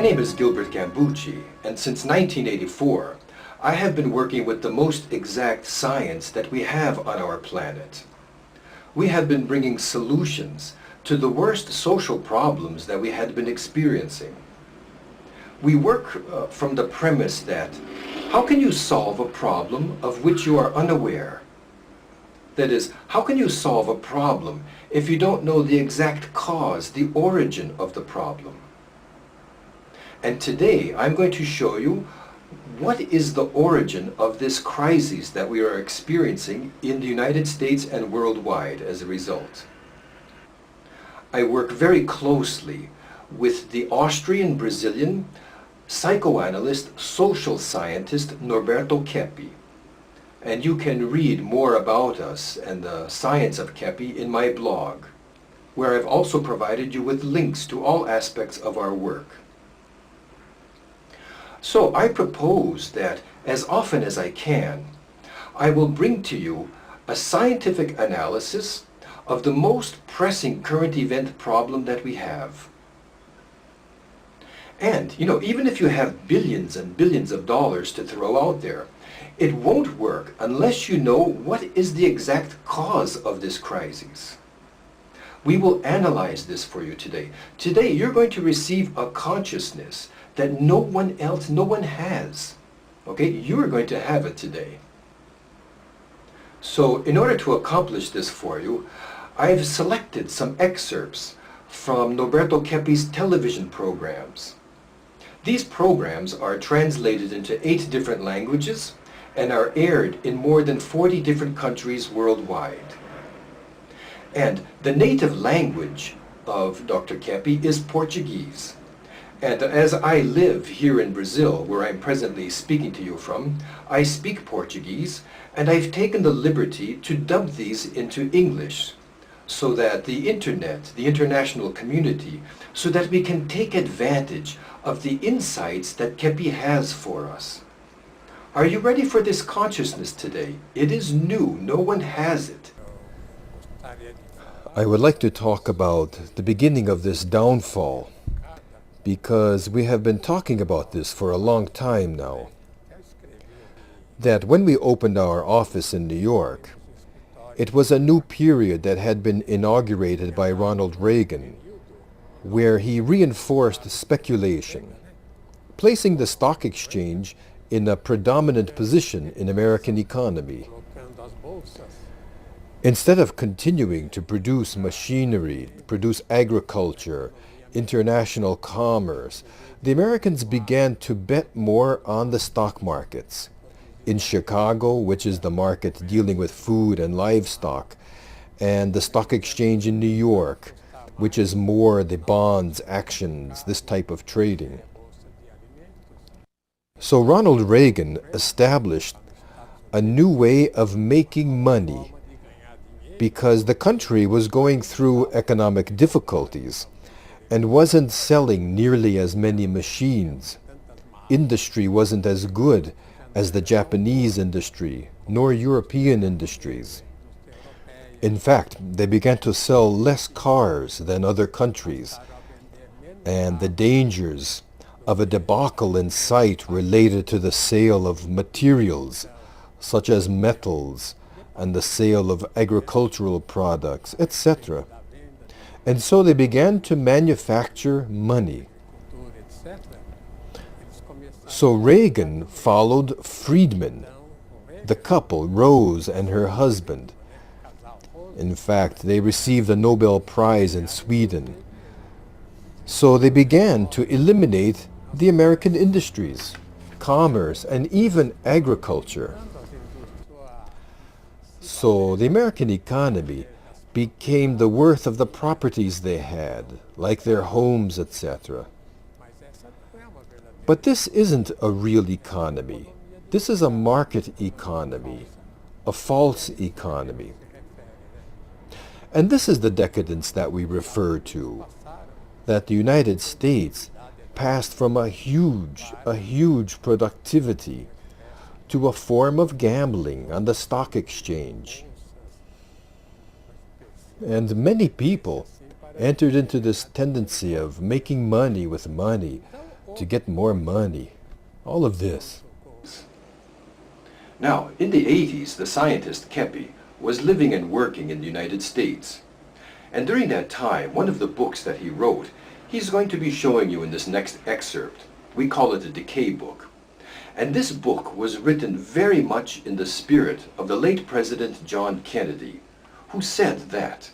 name is Gilbert Gambucci, and since 1984, I have been working with the most exact science that we have on our planet. We have been bringing solutions to the worst social problems that we had been experiencing. We work from the premise that how can you solve a problem of which you are unaware? That is, how can you solve a problem if you don't know the exact cause, the origin of the problem? And today I'm going to show you what is the origin of this crisis that we are experiencing in the United States and worldwide as a result. I work very closely with the Austrian-Brazilian psychoanalyst, social scientist Norberto Keppe. And you can read more about us and the science of Keppe in my blog, where I've also provided you with links to all aspects of our work. So I propose that, as often as I can, I will bring to you a scientific analysis of the most pressing current event problem that we have. And, even if you have billions and billions of dollars to throw out there, it won't work unless you know what is the exact cause of this crisis. We will analyze this for you today. Today you're going to receive a consciousness that no one has. Okay, you're going to have it today. So in order to accomplish this for you, I've selected some excerpts from Norberto Keppe's television programs. These programs are translated into 8 different languages and are aired in more than 40 different countries worldwide. And the native language of Dr. Keppe is Portuguese. And as I live here in Brazil, where I'm presently speaking to you from, I speak Portuguese, and I've taken the liberty to dub these into English, so that the internet, the international community, so that we can take advantage of the insights that Keppe has for us. Are you ready for this consciousness today? It is new. No one has it. I would like to talk about the beginning of this downfall, because we have been talking about this for a long time now. That when we opened our office in New York, it was a new period that had been inaugurated by Ronald Reagan, where he reinforced speculation, placing the stock exchange in a predominant position in American economy. Instead of continuing to produce machinery, produce agriculture, international commerce, the Americans began to bet more on the stock markets. In Chicago, which is the market dealing with food and livestock, and the stock exchange in New York, which is more the bonds, actions, this type of trading. So Ronald Reagan established a new way of making money because the country was going through economic difficulties and wasn't selling nearly as many machines. Industry wasn't as good as the Japanese industry, nor European industries. In fact, they began to sell less cars than other countries, and the dangers of a debacle in sight related to the sale of materials, such as metals, and the sale of agricultural products, etc. And so they began to manufacture money. So Reagan followed Friedman, the couple, Rose and her husband. In fact, they received a Nobel Prize in Sweden. So they began to eliminate the American industries, commerce, and even agriculture. So the American economy became the worth of the properties they had, like their homes, etc. But this isn't a real economy. This is a market economy, a false economy. And this is the decadence that we refer to, that the United States passed from a huge productivity to a form of gambling on the stock exchange. And many people entered into this tendency of making money with money, to get more money. All of this. Now, in the 80s, the scientist Kepi was living and working in the United States. And during that time, one of the books that he wrote, he's going to be showing you in this next excerpt. We call it the Decay book. And this book was written very much in the spirit of the late President John Kennedy, who said that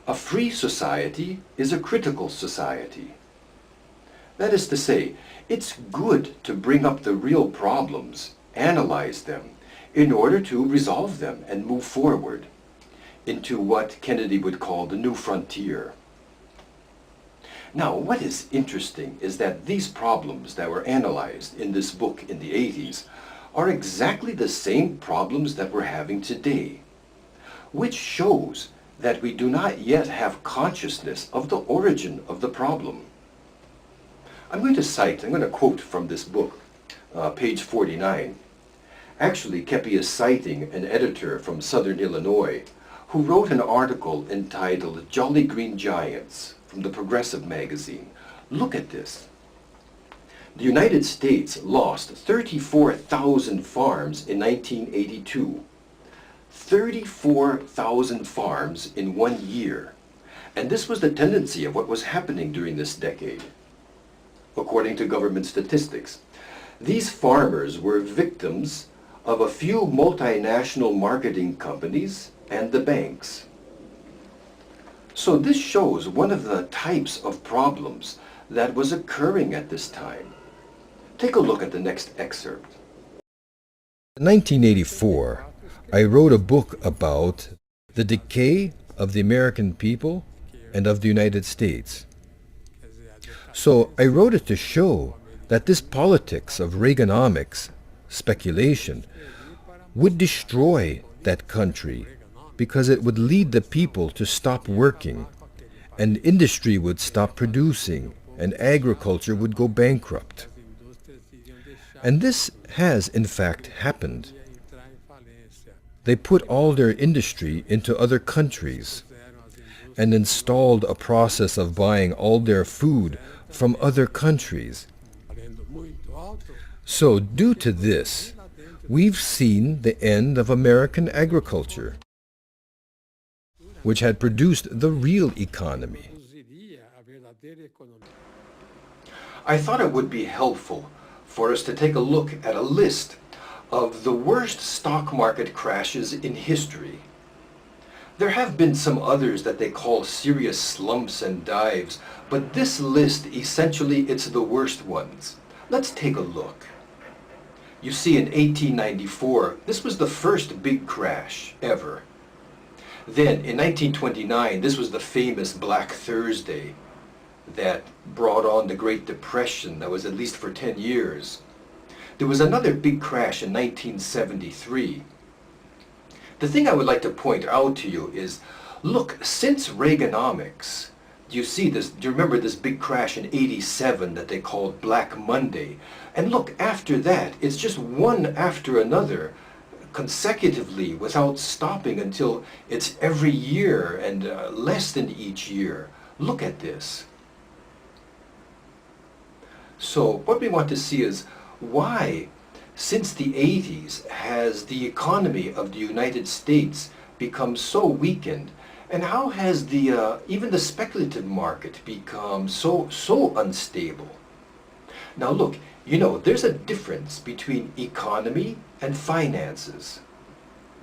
a free society is a critical society. That is to say, it's good to bring up the real problems, analyze them, in order to resolve them and move forward into what Kennedy would call the new frontier. Now, what is interesting is that these problems that were analyzed in this book in the 80s are exactly the same problems that we're having today, which shows that we do not yet have consciousness of the origin of the problem. I'm going to quote from this book, page 49. Actually, Kepi is citing an editor from Southern Illinois who wrote an article entitled Jolly Green Giants from the Progressive magazine. Look at this. The United States lost 34,000 farms in 1982. 34,000 farms in 1 year. And this was the tendency of what was happening during this decade, according to government statistics. These farmers were victims of a few multinational marketing companies and the banks. So this shows one of the types of problems that was occurring at this time. Take a look at the next excerpt. In 1984, I wrote a book about the decay of the American people and of the United States. So I wrote it to show that this politics of Reaganomics, speculation, would destroy that country because it would lead the people to stop working, and industry would stop producing, and agriculture would go bankrupt. And this has, in fact, happened. They put all their industry into other countries and installed a process of buying all their food from other countries. So due to this, we've seen the end of American agriculture, which had produced the real economy. I thought it would be helpful for us to take a look at a list of the worst stock market crashes in history. There have been some others that they call serious slumps and dives, but this list, essentially, it's the worst ones. Let's take a look. You see, in 1894, this was the first big crash ever. Then, in 1929, this was the famous Black Thursday that brought on the Great Depression that was at least for 10 years. There was another big crash in 1973. The thing I would like to point out to you is, look, since Reaganomics, do you remember this big crash in 87 that they called Black Monday? And look, after that, it's just one after another, consecutively, without stopping until it's every year and less than each year. Look at this. So what we want to see is why, since the 80s, has the economy of the United States become so weakened, and how has the even the speculative market become so unstable? Now look, there's a difference between economy and finances.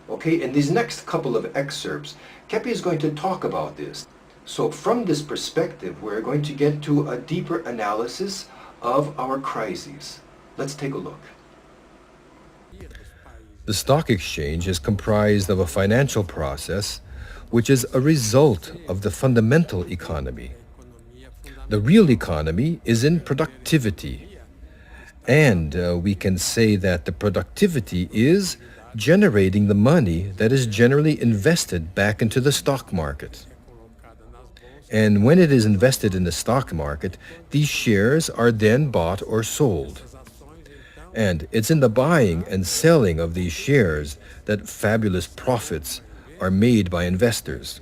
Okay, in these next couple of excerpts, Kepi is going to talk about this. So from this perspective, we're going to get to a deeper analysis of our crises. Let's take a look. The stock exchange is comprised of a financial process which is a result of the fundamental economy. The real economy is in productivity, and we can say that the productivity is generating the money that is generally invested back into the stock market. And when it is invested in the stock market, these shares are then bought or sold. And it's in the buying and selling of these shares that fabulous profits are made by investors.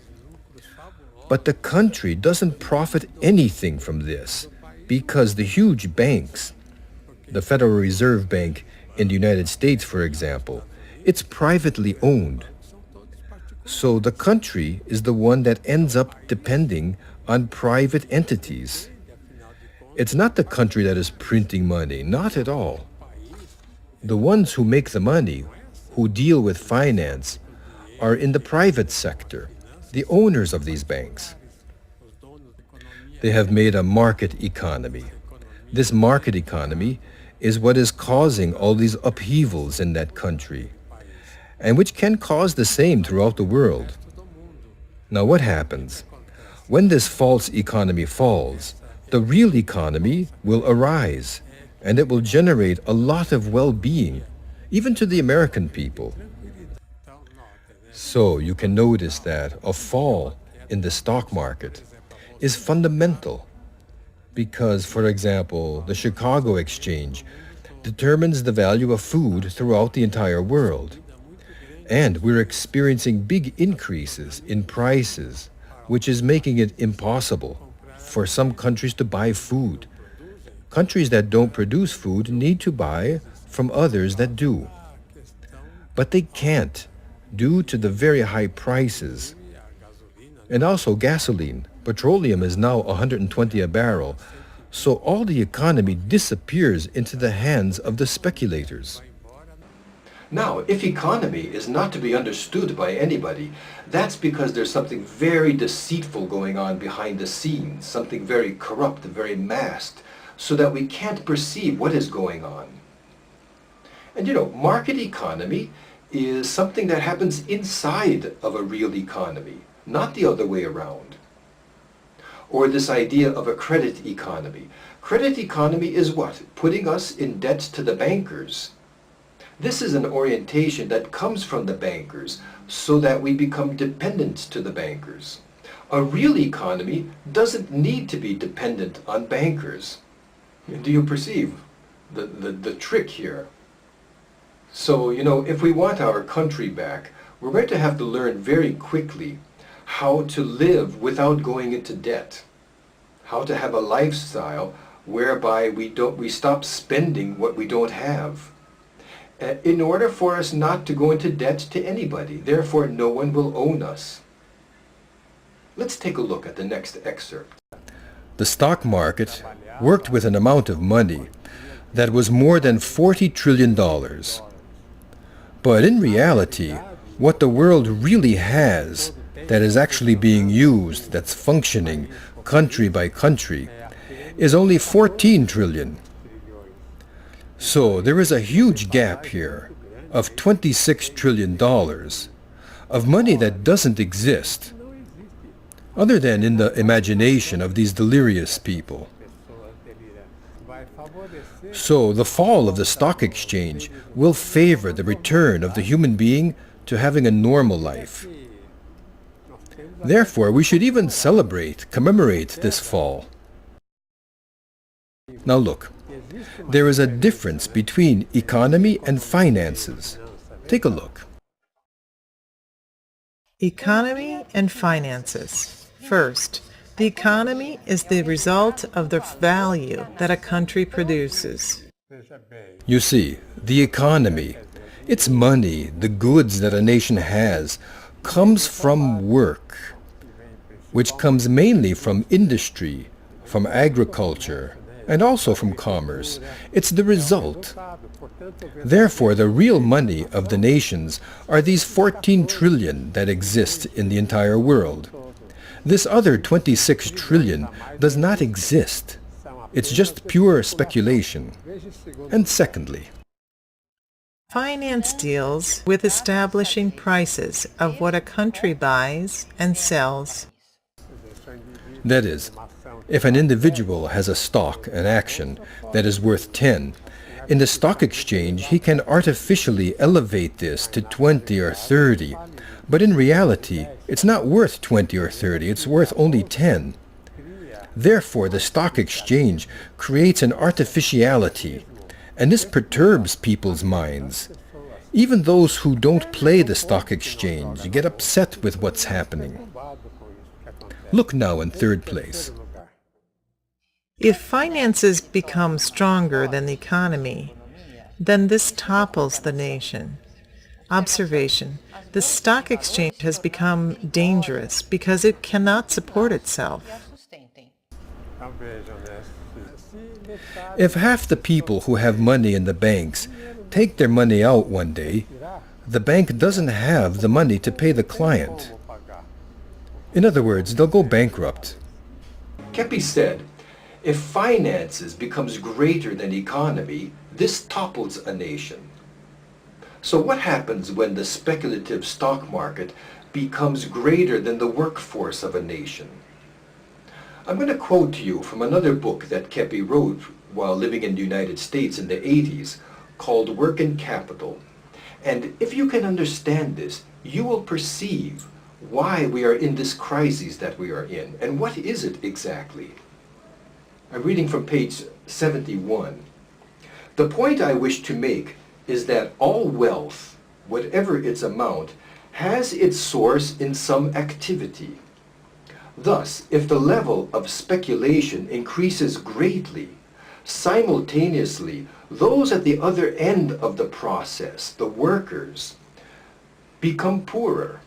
But the country doesn't profit anything from this because the huge banks the Federal Reserve Bank in the United States, for example, it's privately owned. So the country is the one that ends up depending on private entities. It's not the country that is printing money, not at all. The ones who make the money, who deal with finance, are in the private sector, the owners of these banks. They have made a market economy. This market economy is what is causing all these upheavals in that country, and which can cause the same throughout the world. Now what happens? When this false economy falls, the real economy will arise, and it will generate a lot of well-being, even to the American people. So you can notice that a fall in the stock market is fundamental because, for example, the Chicago Exchange determines the value of food throughout the entire world. And we're experiencing big increases in prices, which is making it impossible for some countries to buy food. Countries that don't produce food need to buy from others that do. But they can't due to the very high prices. And also gasoline. Petroleum is now $120 a barrel. So all the economy disappears into the hands of the speculators. Now, if economy is not to be understood by anybody, that's because there's something very deceitful going on behind the scenes, something very corrupt, very masked, so that we can't perceive what is going on. And you know, market economy is something that happens inside of a real economy, not the other way around. Or this idea of a credit economy. Credit economy is what? Putting us in debt to the bankers. This is an orientation that comes from the bankers so that we become dependent to the bankers. A real economy doesn't need to be dependent on bankers. Do you perceive the trick here? So, you know, if we want our country back, we're going to have to learn very quickly how to live without going into debt. How to have a lifestyle whereby we stop spending what we don't have. In order for us not to go into debt to anybody. Therefore, no one will own us. Let's take a look at the next excerpt. The stock market worked with an amount of money that was more than $40 trillion. But in reality, what the world really has that is actually being used, that's functioning country by country, is only 14 trillion. So there is a huge gap here of $26 trillion of money that doesn't exist, other than in the imagination of these delirious people. So the fall of the stock exchange will favor the return of the human being to having a normal life. Therefore, we should even commemorate this fall. Now look, there is a difference between economy and finances. Take a look. Economy and finances. First, the economy is the result of the value that a country produces. You see, the economy, its money, the goods that a nation has, comes from work, which comes mainly from industry, from agriculture, and also from commerce. It's the result. Therefore, the real money of the nations are these 14 trillion that exist in the entire world. This other 26 trillion does not exist. It's just pure speculation. And secondly, Finance deals with establishing prices of what a country buys and sells. that is, if an individual has a stock, an action, that is worth 10, in the stock exchange he can artificially elevate this to 20 or 30. But in reality, it's not worth 20 or 30, it's worth only 10. Therefore, the stock exchange creates an artificiality, and this perturbs people's minds. Even those who don't play the stock exchange get upset with what's happening. Look now in third place. If finances become stronger than the economy, then this topples the nation. Observation: the stock exchange has become dangerous because it cannot support itself. If half the people who have money in the banks take their money out one day, the bank doesn't have the money to pay the client. In other words, they'll go bankrupt. Kepi said, if finances becomes greater than economy, this topples a nation. So what happens when the speculative stock market becomes greater than the workforce of a nation? I'm going to quote to you from another book that Kepi wrote while living in the United States in the 80s called Work and Capital. And if you can understand this, you will perceive why we are in this crisis that we are in. And what is it exactly? I'm reading from page 71. The point I wish to make is that all wealth, whatever its amount, has its source in some activity. Thus, if the level of speculation increases greatly, simultaneously, those at the other end of the process, the workers, become poorer.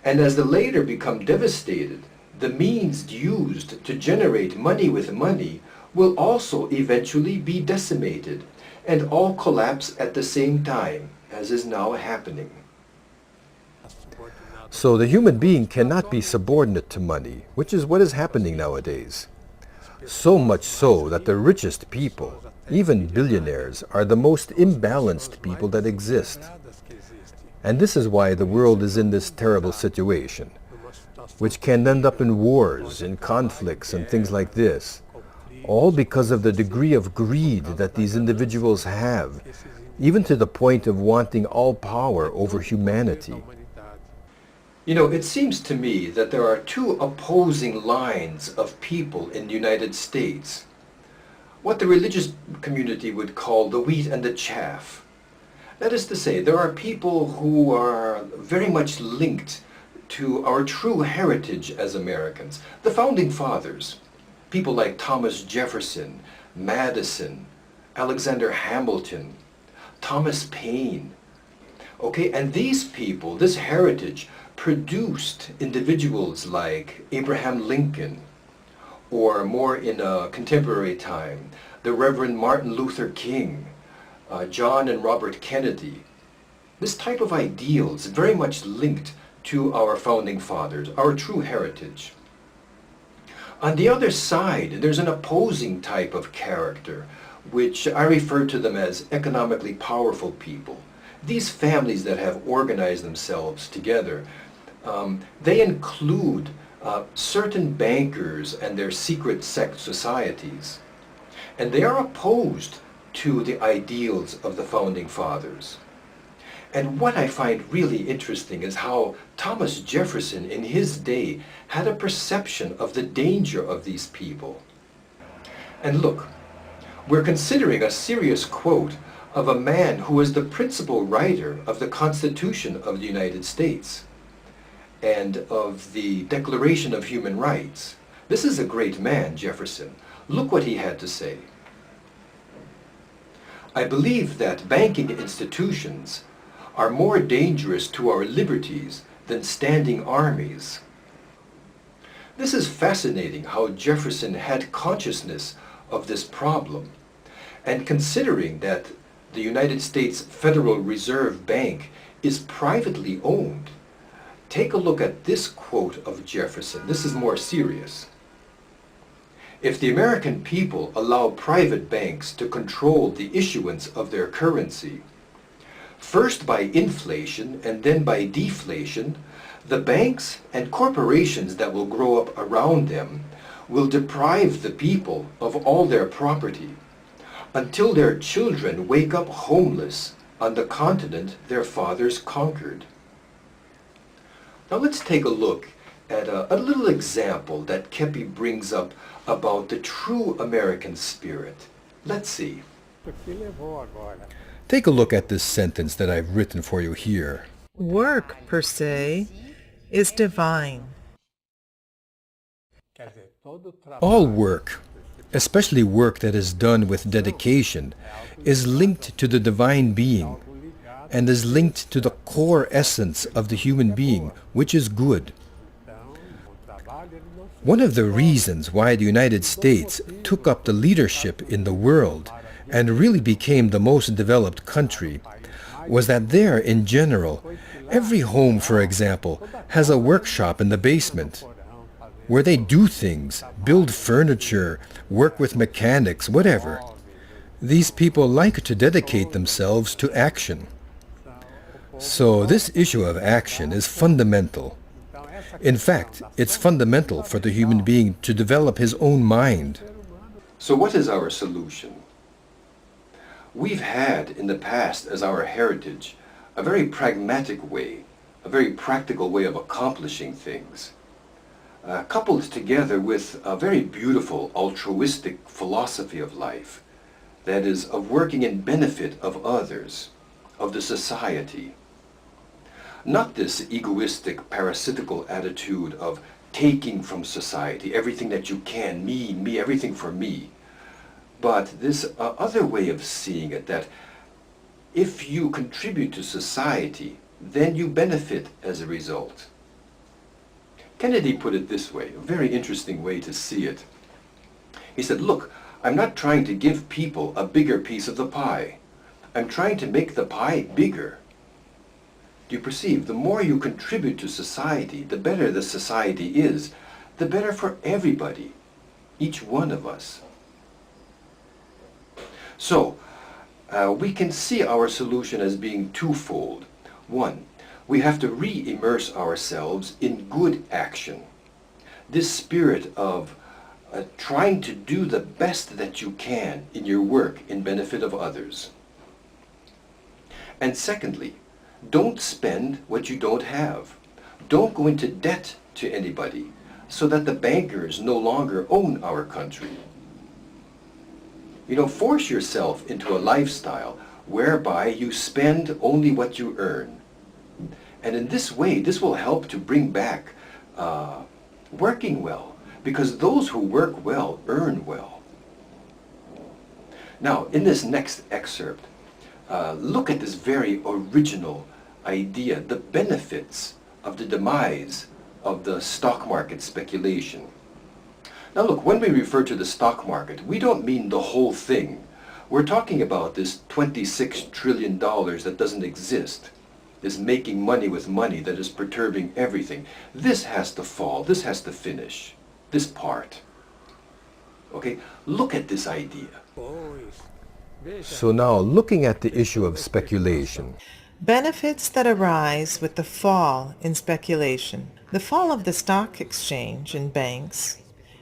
And as the latter become devastated, the means used to generate money with money will also eventually be decimated and all collapse at the same time, as is now happening. So the human being cannot be subordinate to money, which is what is happening nowadays. So much so that the richest people, even billionaires, are the most imbalanced people that exist. And this is why the world is in this terrible situation, which can end up in wars, in conflicts, and things like this, all because of the degree of greed that these individuals have, even to the point of wanting all power over humanity. You know, it seems to me that there are two opposing lines of people in the United States. What the religious community would call the wheat and the chaff. That is to say, there are people who are very much linked to our true heritage as Americans. The Founding Fathers, people like Thomas Jefferson, Madison, Alexander Hamilton, Thomas Paine. Okay, and these people, this heritage, produced individuals like Abraham Lincoln, or more in a contemporary time, the Reverend Martin Luther King, John and Robert Kennedy. This type of ideals very much linked to our founding fathers, our true heritage. On the other side, there's an opposing type of character, which I refer to them as economically powerful people. These families that have organized themselves together, they include certain bankers and their secret sect societies. And they are opposed to the ideals of the Founding Fathers. And what I find really interesting is how Thomas Jefferson in his day had a perception of the danger of these people. And look, we're considering a serious quote of a man who was the principal writer of the Constitution of the United States and of the Declaration of Human Rights. This is a great man, Jefferson. Look what he had to say. I believe that banking institutions are more dangerous to our liberties than standing armies. This is fascinating how Jefferson had consciousness of this problem, and considering that the United States Federal Reserve Bank is privately owned, take a look at this quote of Jefferson. This is more serious. If the American people allow private banks to control the issuance of their currency, first by inflation and then by deflation, the banks and corporations that will grow up around them will deprive the people of all their property until their children wake up homeless on the continent their fathers conquered. Now let's take a look at a little example that Kepi brings up about the true American spirit. Let's see. Take a look at this sentence that I've written for you here. Work, per se, is divine. All work, especially work that is done with dedication, is linked to the divine being and is linked to the core essence of the human being, which is good. One of the reasons why the United States took up the leadership in the world and really became the most developed country was that there, in general, every home, for example, has a workshop in the basement where they do things, build furniture, work with mechanics, whatever. These people like to dedicate themselves to action. So this issue of action is fundamental. In fact, it's fundamental for the human being to develop his own mind. So what is our solution? We've had in the past as our heritage a very pragmatic way, a very practical way of accomplishing things, coupled together with a very beautiful altruistic philosophy of life, that is, of working in benefit of others, of the society. Not this egoistic, parasitical attitude of taking from society everything that you can, me, everything for me. But this other way of seeing it, that if you contribute to society, then you benefit as a result. Kennedy put it this way, a very interesting way to see it. He said, look, I'm not trying to give people a bigger piece of the pie. I'm trying to make the pie bigger. Do you perceive? The more you contribute to society, the better the society is, the better for everybody, each one of us. So, we can see our solution as being twofold. One, we have to re-immerse ourselves in good action. This spirit of trying to do the best that you can in your work in benefit of others. And secondly, don't spend what you don't have. Don't go into debt to anybody so that the bankers no longer own our country. You know, force yourself into a lifestyle whereby you spend only what you earn. And in this way, this will help to bring back working well, because those who work well earn well. Now, in this next excerpt, look at this very original idea, the benefits of the demise of the stock market speculation. Now look, when we refer to the stock market, we don't mean the whole thing. We're talking about this $26 trillion that doesn't exist, this making money with money that is perturbing everything. This has to fall, this has to finish, this part. Okay, look at this idea. So now, looking at the issue of speculation, Benefits that arise with the fall in speculation. The fall of the stock exchange and banks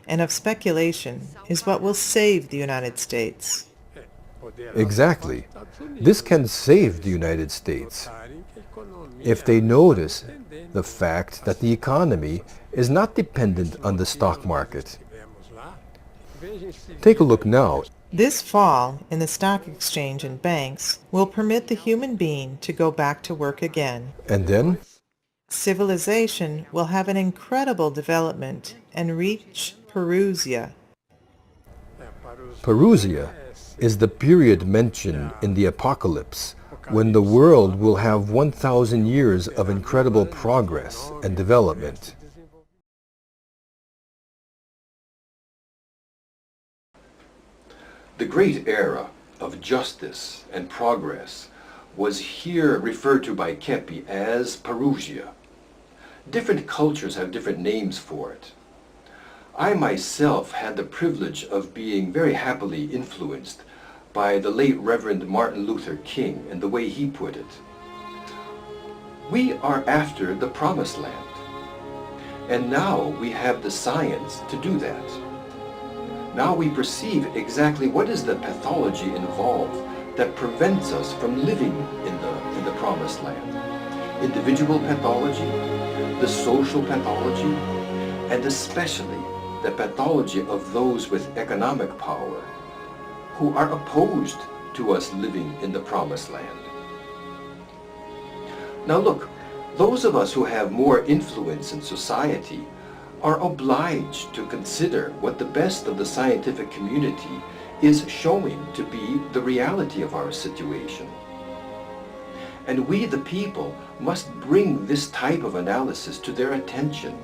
and of speculation is what will save the United States. exactly, this can save the United States if they notice the fact that the economy is not dependent on the stock market. Take a look now. This fall in the stock exchange and banks will permit the human being to go back to work again. And then, Civilization will have an incredible development and reach Perusia. Perusia is the period mentioned in the Apocalypse when the world will have 1,000 years of incredible progress and development. The great era of justice and progress was here referred to by Kepi as Perusia. Different cultures have different names for it. I myself had the privilege of being very happily influenced by the late Reverend Martin Luther King and the way he put it. We are after the Promised Land, and now we have the science to do that. Now we perceive exactly what is the pathology involved that prevents us from living in the Promised Land. Individual pathology, the social pathology, and especially the pathology of those with economic power who are opposed to us living in the Promised Land. Now look, those of us who have more influence in society are obliged to consider what the best of the scientific community is showing to be the reality of our situation. And we, the people, must bring this type of analysis to their attention